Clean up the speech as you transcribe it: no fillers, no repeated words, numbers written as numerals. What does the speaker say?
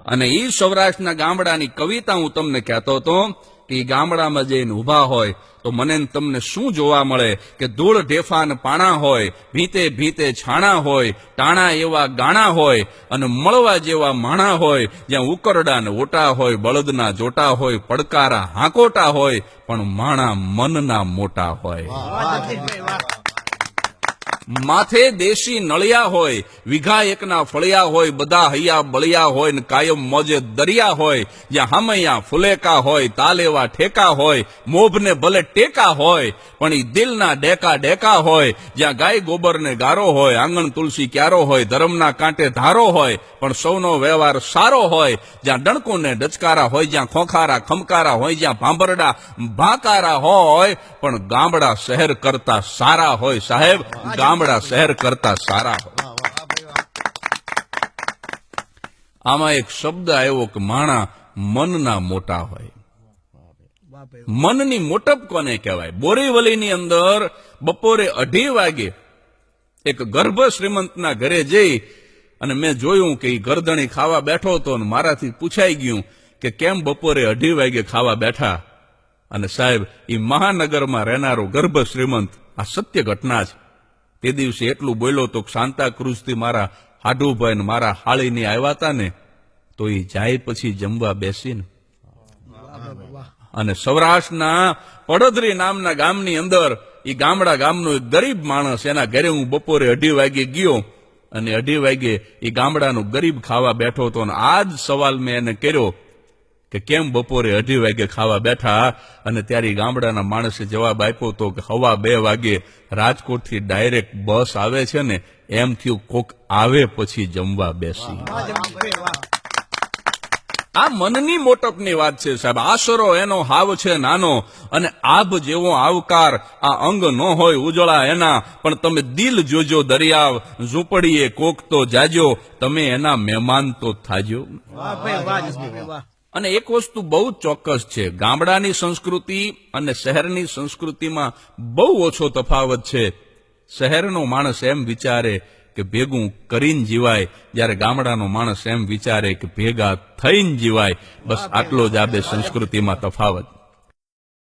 અને એ સૌરાષ્ટ્રના ગામડાની કવિતા હું તમને કહેતો હતો કે ગામડામાં જઈને ઉભા હોય તો મને તમને શું જોવા મળે કે ધૂળ ઢેફાન પાણા હોય, ભીતે ભીતે છાણા હોય, ટાણા એવા ગાણા હોય અને મળવા જેવા માણા હોય, જ્યાં ઉકરડા ને ઓટા હોય, બળદના જોટા હોય, પડકારા હાંકોટા હોય, પણ માણા મનના મોટા હોય. માથે દેશી નળિયા હોય, વીઘા એકના ફળિયા હોય, બધા હૈયા બળિયા હોય ને કાયમ મોજે દરિયા હોય, જ્યાં હામૈયા ફુલેકા હોય, તાલેવા ઠેકા હોય, મોભને ભલે ટેકા હોય, પણ ઈ દિલના ડેકા ડેકા હોય, જ્યાં ગાય ગોબરને ગારો હોય, આંગણ તુલસી ક્યારો હોય, ધર્મના કાંટે ધારો હોય, પણ સૌનો વ્યવહાર સારો હોય, જ્યાં ડણકુને ડચકારા હોય, જ્યાં ખોખારા ખમકારા હોય, જ્યાં ભાંભરડા ભાંકારા હોય, પણ ગામડા શહેર કરતા સારા હોય. સાહેબ, ગામડા શહેર કરતા સારા હોય. આમાં એક શબ્દ આવ્યો કે માણા મનના મોટા હોય. મનની મોટપ કોને કહેવાય? બોરીવલીની અંદર બપોરે 2:30 વાગે એક ગર્ભ શ્રીમંતના ઘરે જઈ અને મેં જોયું કે એ ગરદણી ખાવા બેઠો હતો અને મારાથી પૂછાઈ ગયું કે કેમ બપોરે 2:30 વાગે ખાવા બેઠા? અને સાહેબ, એ મહાનગરમાં રહેનારો ગર્ભ શ્રીમંત, આ સત્ય ઘટના છે. તે દિવસે એટલું બોલ્યો તો સાંતા ક્રુઝથી મારા હાડુભાઈ ને મારા હાળીની આવ્યા હતા ને, તો એ જાય પછી જમવા બેસીને. અને સૌરાષ્ટ્રના પડદરી નામના ગામની અંદર એ ગામનો એક ગરીબ માણસ, એના ઘરે હું બપોરે 2:30 વાગે ગયો અને 2:30 વાગે એ ગામડાનો ગરીબ ખાવા બેઠો હતો. અને આ જ સવાલ મેં એને કર્યો કે કેમ બપોરે 2:30 વાગે ખાવા બેઠા? અને ત્યારે ગામડાના માણસે જવાબ આપ્યો હતો કે 2:15 વાગે રાજકોટથી ડાયરેક્ટ બસ આવે છે ને, એમ થયું કોક આવે પછી જમવા બેસી. આ મનની મોટપની વાત છે સાહેબ. આશરો એનો હાવ છે નાનો અને આભ જેવો આવકાર આ અંગ ન હોય ઉજળા એના, પણ તમે દિલ જોજો દરિયાવ, ઝૂંપડીએ કોક તો જાજો, તમે એના મહેમાન તો થાજો. અને એક વસ્તુ બહુ ચોક્કસ છે, ગામડાની સંસ્કૃતિ અને શહેરની સંસ્કૃતિમાં બહુ ઓછો તફાવત છે. શહેરનો માણસ એમ વિચારે કે ભેગું કરીને જીવાય, જ્યારે ગામડાનો માણસ એમ વિચારે કે ભેગા થઈને જીવાય. બસ આટલો જ આ બે સંસ્કૃતિમાં તફાવત.